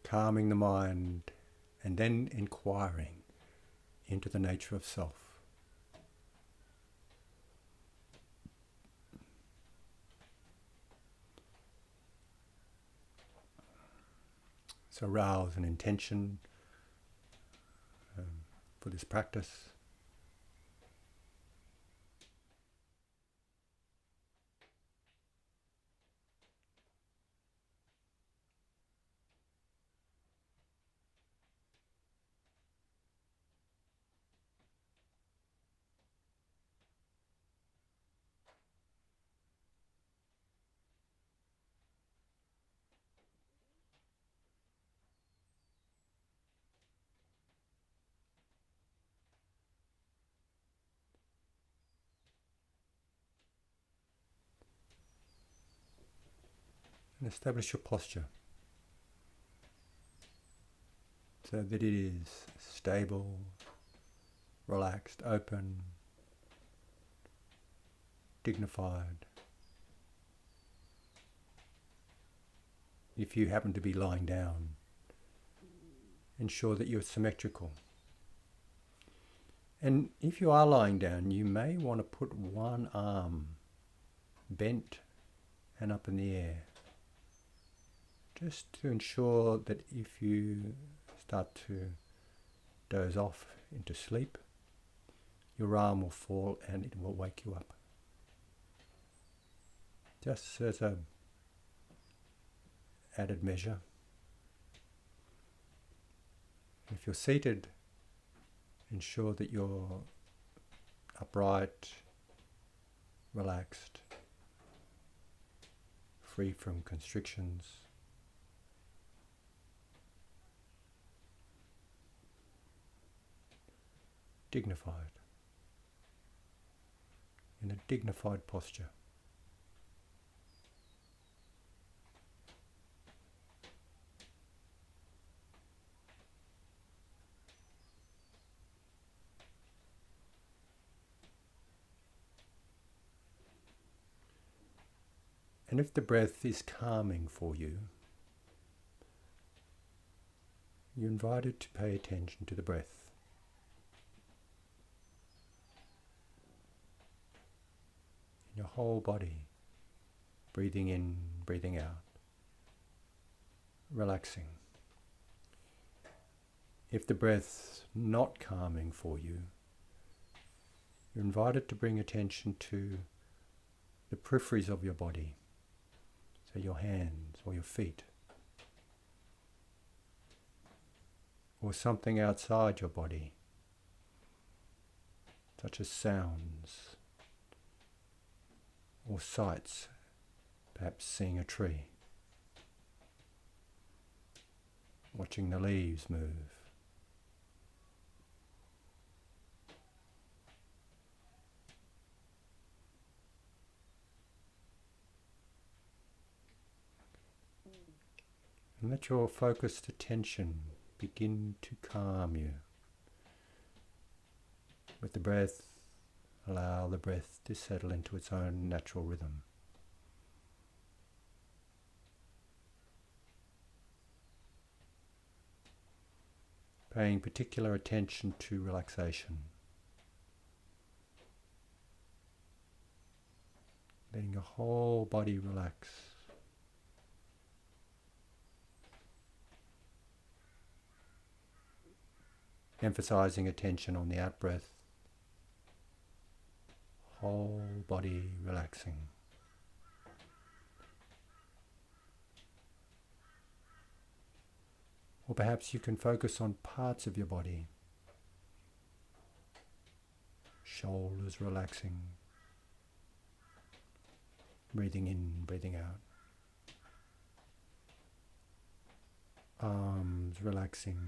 calming the mind, and then inquiring into the nature of self. So arouse an intention for this practice. And establish your posture so that it is stable, relaxed, open, dignified. If you happen to be lying down, ensure that you're symmetrical. And if you are lying down, you may want to put one arm bent and up in the air, just to ensure that if you start to doze off into sleep, your arm will fall and it will wake you up. Just as a added measure. If you're seated, ensure that you're upright, relaxed, free from constrictions. Dignified, in a dignified posture. And if the breath is calming for you, you're invited to pay attention to the breath. In your whole body, breathing in, breathing out, relaxing. If the breath's not calming for you, you're invited to bring attention to the peripheries of your body. So your hands or your feet, or something outside your body, such as sounds or sights, perhaps seeing a tree, watching the leaves move. And let your focused attention begin to calm you. With the breath, allow the breath to settle into its own natural rhythm. Paying particular attention to relaxation. Letting your whole body relax. Emphasizing attention on the out-breath, whole body relaxing. Or perhaps you can focus on parts of your body. Shoulders relaxing, breathing in, breathing out. Arms relaxing.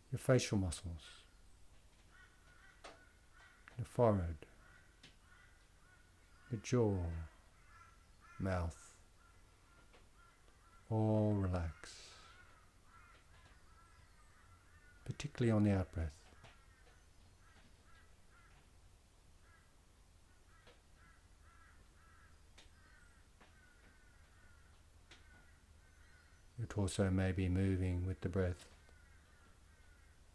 Your facial muscles, your forehead, your jaw, mouth, all relax, particularly on the out-breath. torso may be moving with the breath.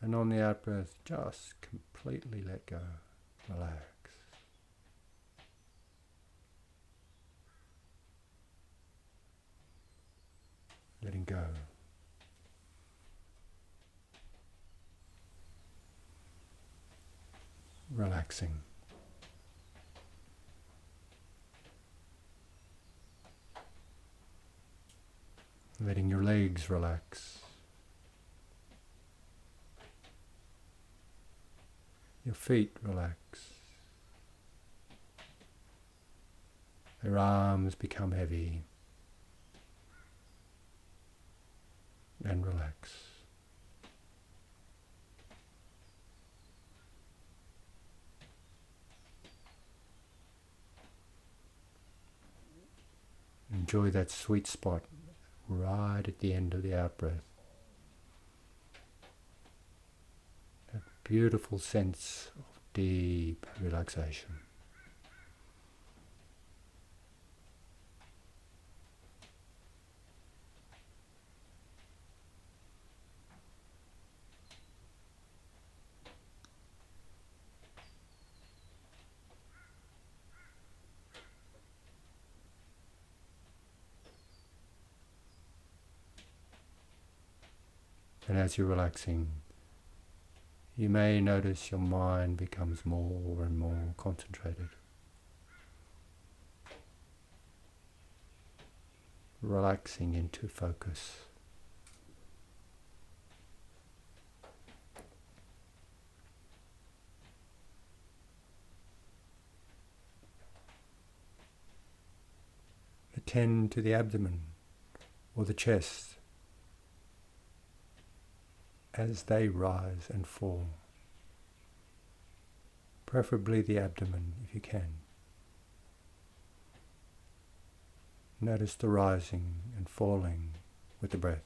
And on the out-breath, just completely let go, relax. Letting go. Relaxing. Letting your legs relax. Your feet relax. Your arms become heavy and relax. Enjoy that sweet spot right at the end of the out-breath. That beautiful sense of deep relaxation. And as you're relaxing, you may notice your mind becomes more and more concentrated. Relaxing into focus. Attend to the abdomen or the chest as they rise and fall. Preferably the abdomen if you can. Notice the rising and falling with the breath.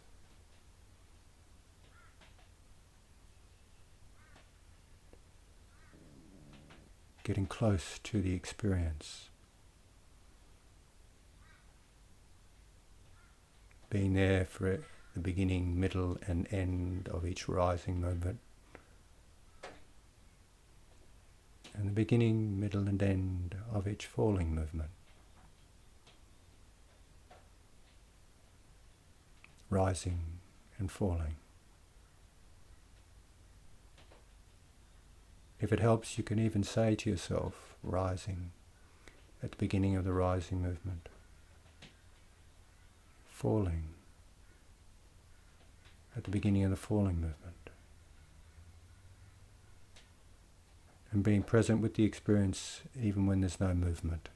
Getting close to the experience. Being there for it. The beginning, middle and end of each rising movement. And the beginning, middle and end of each falling movement. Rising and falling. If it helps, you can even say to yourself, rising, at the beginning of the rising movement. Falling. At the beginning of the falling movement. And being present with the experience even when there's no movement.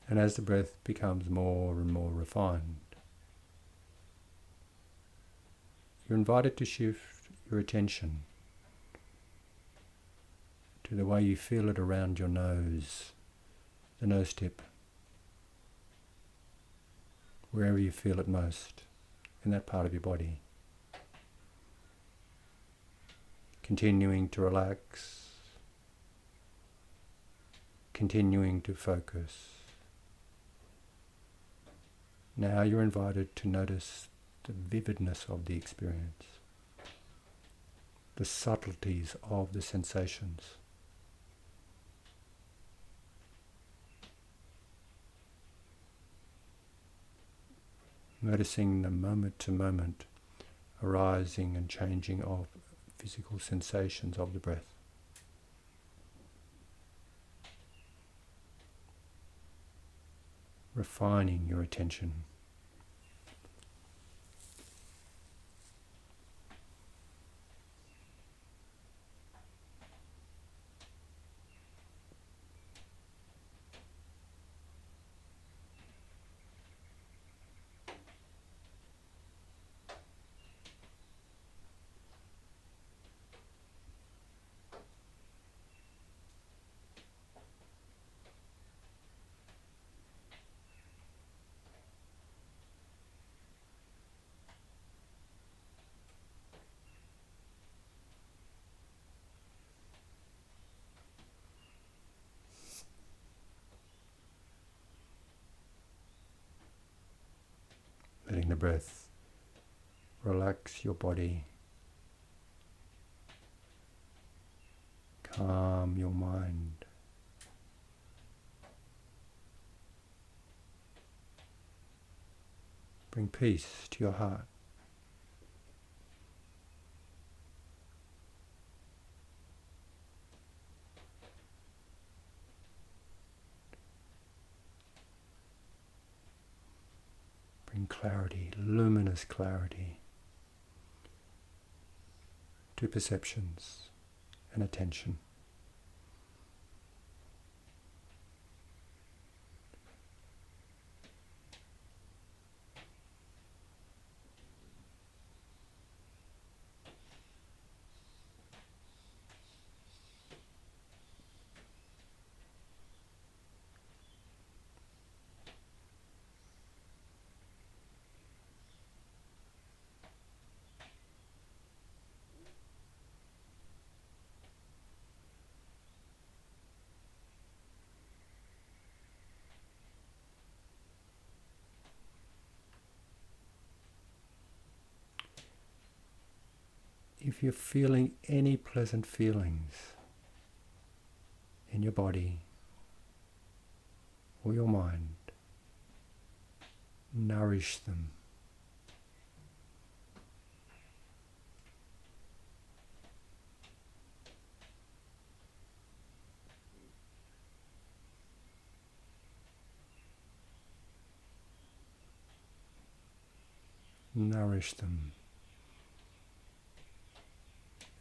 And as the breath becomes more and more refined, you're invited to shift your attention to the way you feel it around your nose, the nose tip, wherever you feel it most in that part of your body. Continuing to relax, continuing to focus. Now you're invited to notice the vividness of the experience, the subtleties of the sensations. Noticing the moment-to-moment arising and changing of physical sensations of the breath. Refining your attention. letting the breath relax your body, calm your mind. Bring peace to your heart. Bring clarity, luminous clarity, to perceptions and attention. If you're feeling any pleasant feelings in your body or your mind, nourish them. Nourish them.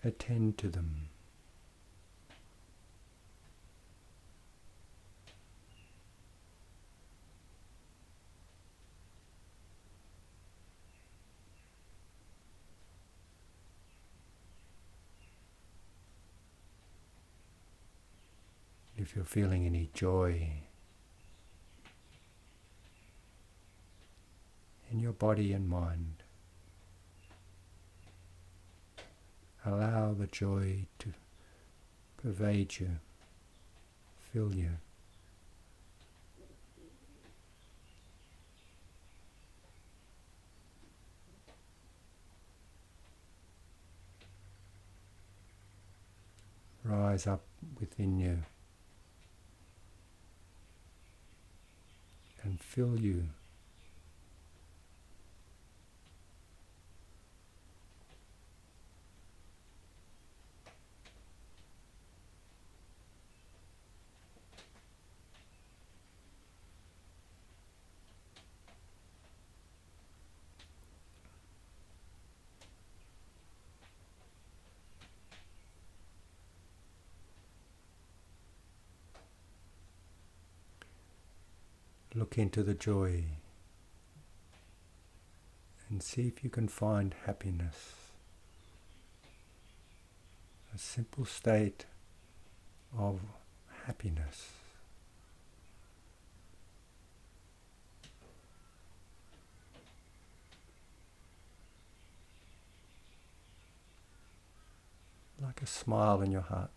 Attend to them. If you're feeling any joy in your body and mind, allow the joy to pervade you, fill you. Rise up within you and fill you. Look into the joy and see if you can find happiness. A simple state of happiness. Like a smile in your heart.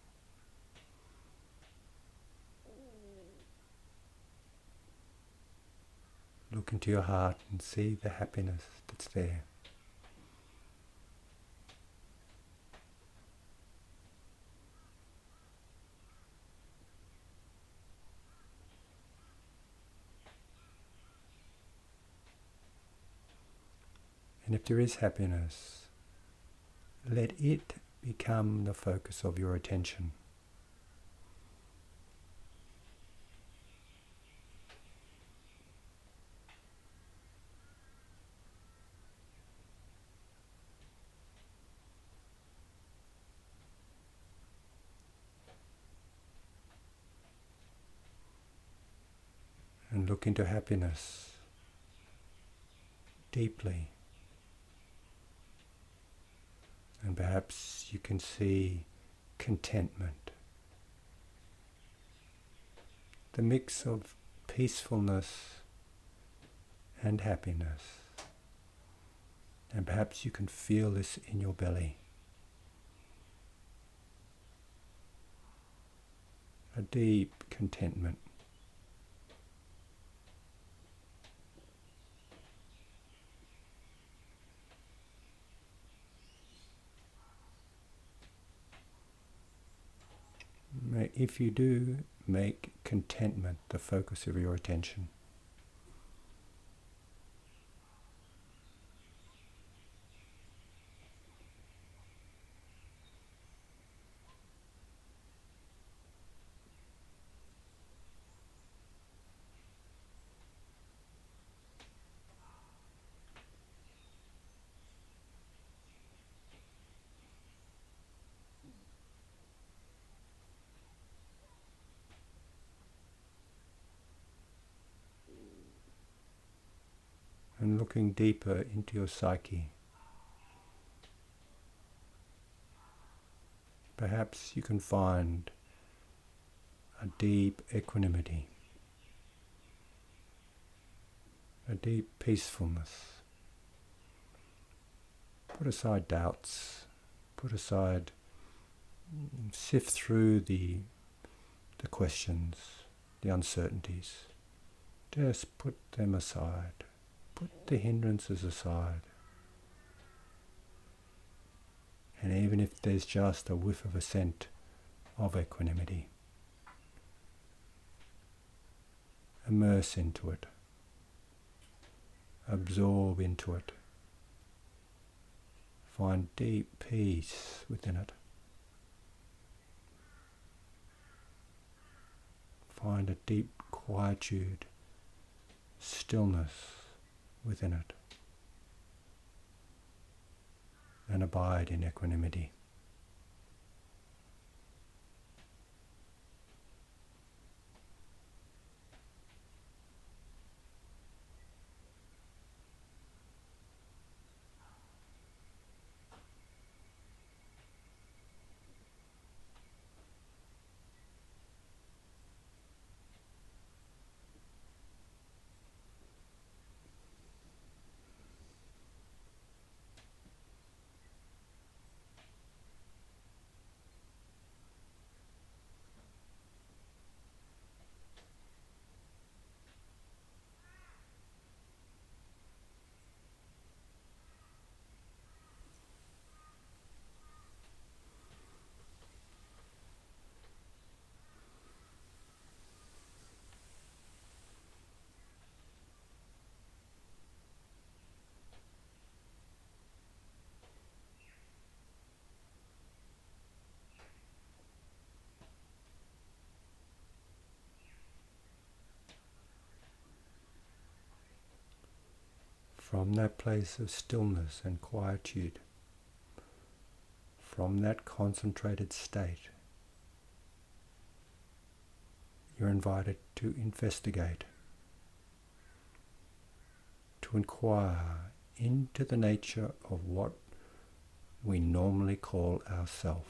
Look into your heart and see the happiness that's there. And if there is happiness, let it become the focus of your attention. And look into happiness deeply. And perhaps you can see contentment. The mix of peacefulness and happiness. And perhaps you can feel this in your belly. A deep contentment. if you do make contentment the focus of your attention. And looking deeper into your psyche, perhaps you can find a deep equanimity, a deep peacefulness. Put aside doubts, sift through the questions, the uncertainties. Just put them aside. Put the hindrances aside. And even if there's just a whiff of a scent of equanimity, immerse into it. Absorb into it. Find deep peace within it. Find a deep quietude, stillness within it. And abide in equanimity. From that place of stillness and quietude, from that concentrated state, you're invited to investigate, to inquire into the nature of what we normally call ourself.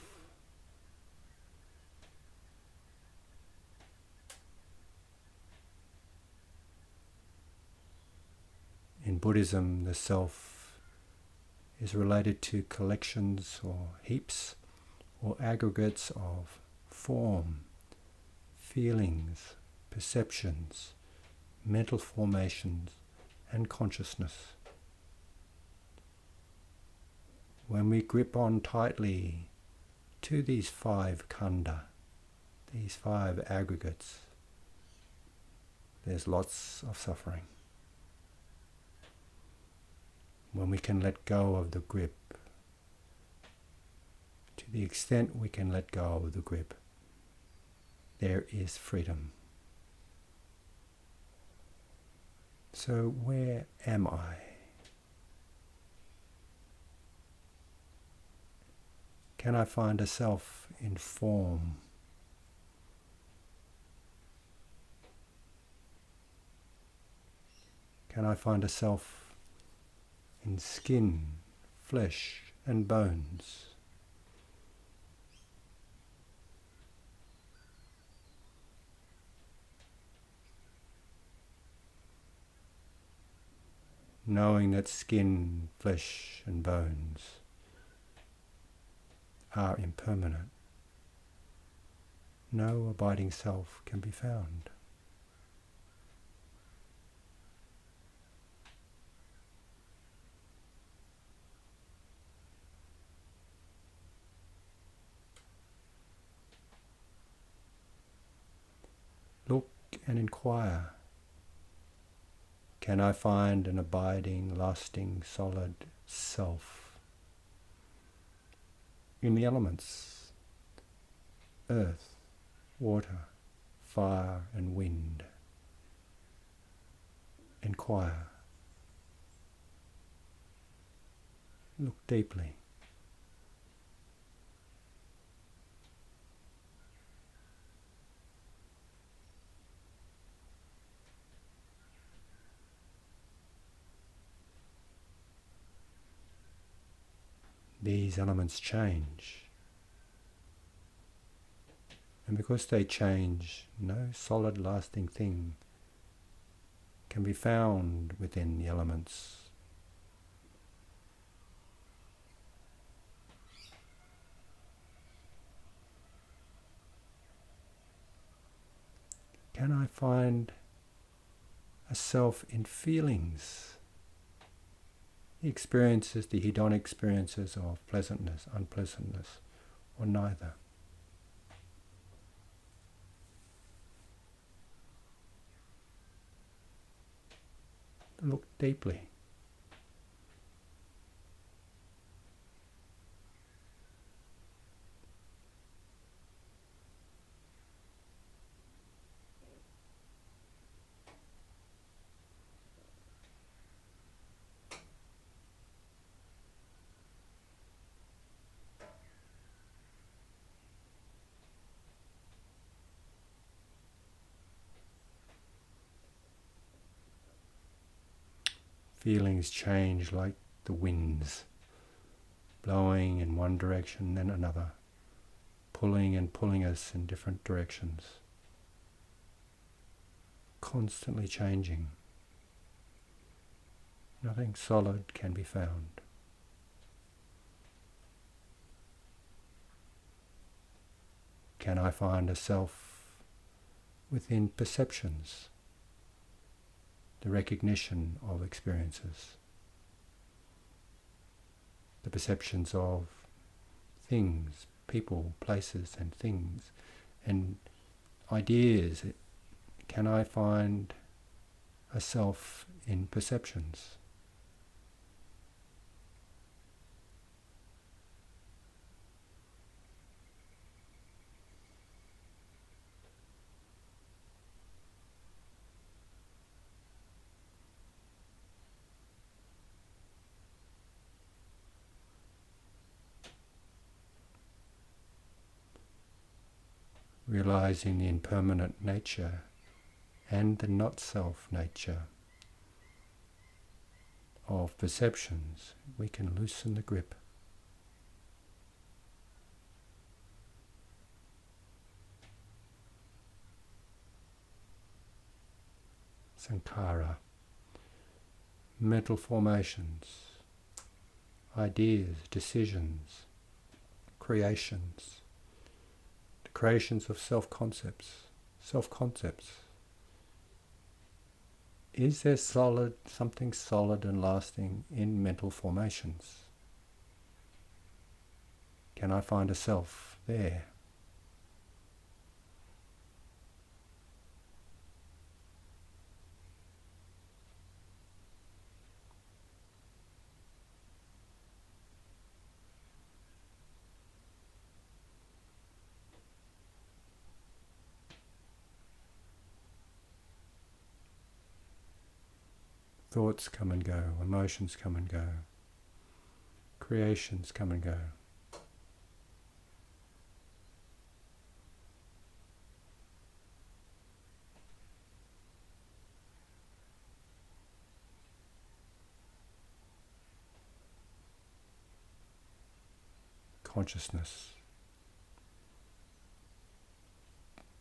In Buddhism, the self is related to collections or heaps or aggregates of form, feelings, perceptions, mental formations, and consciousness. When we grip on tightly to these 5 khandha, these 5 aggregates, there's lots of suffering. When we can let go of the grip, to the extent we can let go of the grip, there is freedom. So where am I? Can I find a self in form? Can I find a self in skin, flesh, and bones? Knowing that skin, flesh, and bones are impermanent, no abiding self can be found. Look and inquire. Can I find an abiding, lasting, solid self in the elements? Earth, water, fire and wind. Inquire. Look deeply. These elements change. And because they change, no solid lasting thing can be found within the elements. Can I find a self in feelings? The experiences, the hedonic experiences of pleasantness, unpleasantness, or neither. Look deeply. Feelings change like the winds, blowing in one direction then another, pulling and pulling us in different directions, constantly changing. Nothing solid can be found. Can I find a self within perceptions? The recognition of experiences, the perceptions of things, people, places and things, and ideas. Can I find a self in perceptions? Realizing the impermanent nature and the not-self nature of perceptions, we can loosen the grip. Sankhara, mental formations, ideas, decisions, creations, the creations of self-concepts. Is there something solid and lasting in mental formations? Can I find a self there? Thoughts come and go, emotions come and go, creations come and go. Consciousness,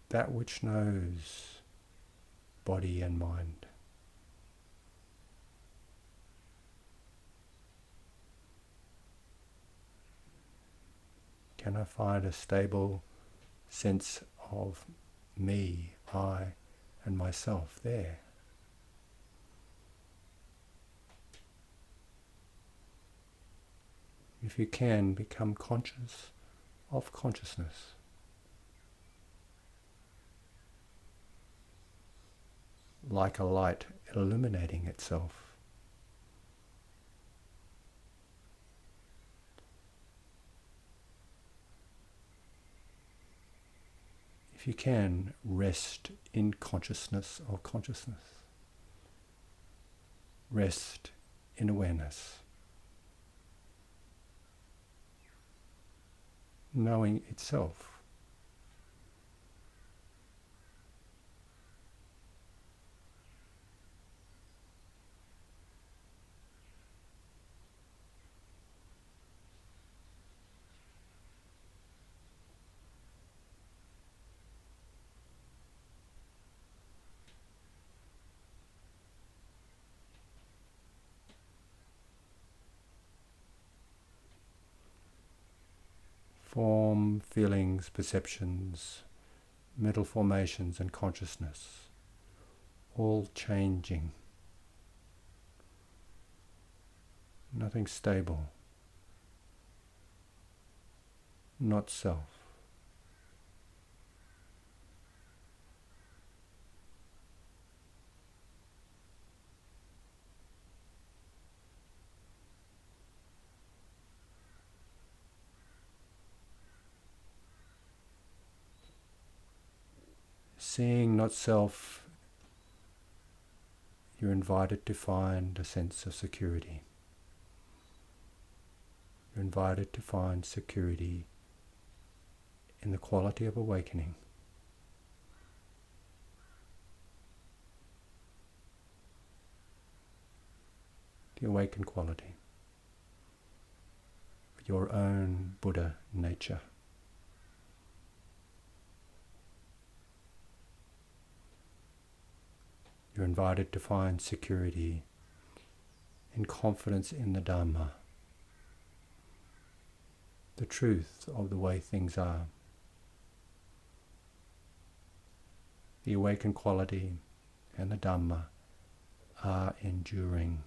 that which knows body and mind. Can I find a stable sense of me, I, and myself there? If you can, become conscious of consciousness. like a light illuminating itself. If you can, rest in consciousness of consciousness. Rest in awareness. Knowing itself. Form, feelings, perceptions, mental formations and consciousness, all changing. Nothing stable, not self. Seeing not self, you're invited to find a sense of security. You're invited to find security in the quality of awakening. The awakened quality. Your own Buddha nature. You're invited to find security in confidence in the Dhamma, the truth of the way things are. The awakened quality and the Dhamma are enduring.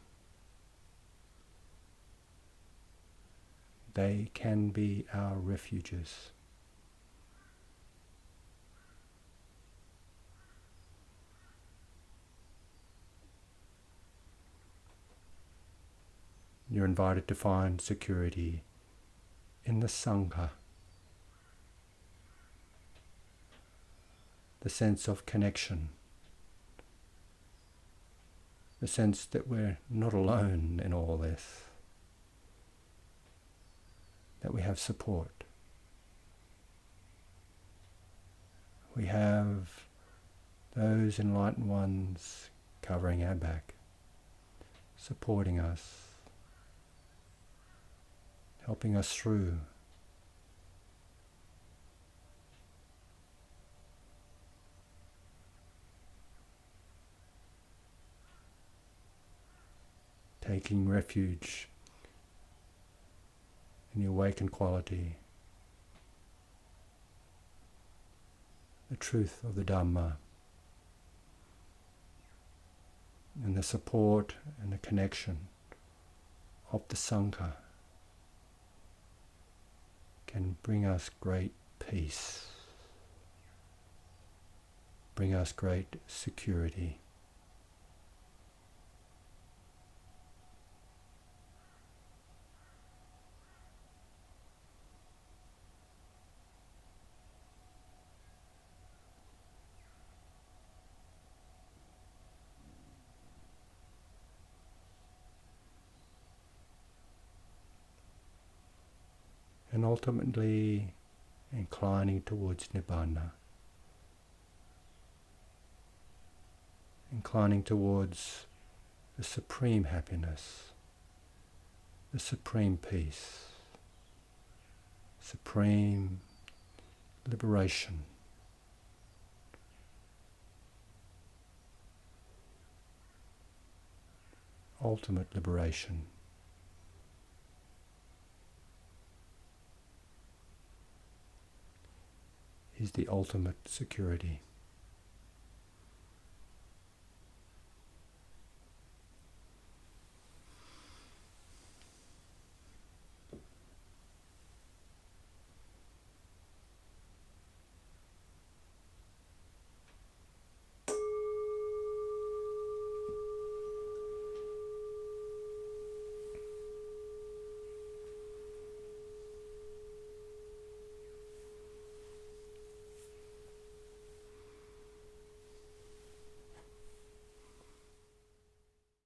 They can be our refuges. You're invited to find security in the Sangha, the sense of connection, the sense that we're not alone in all this, that we have support. We have those enlightened ones covering our back, supporting us, helping us through. Taking refuge in the awakened quality, the truth of the Dhamma, and the support and the connection of the Sangha can bring us great peace, bring us great security. And ultimately inclining towards Nibbana, inclining towards the supreme happiness, the supreme peace, supreme liberation. Ultimate liberation. Is the ultimate security.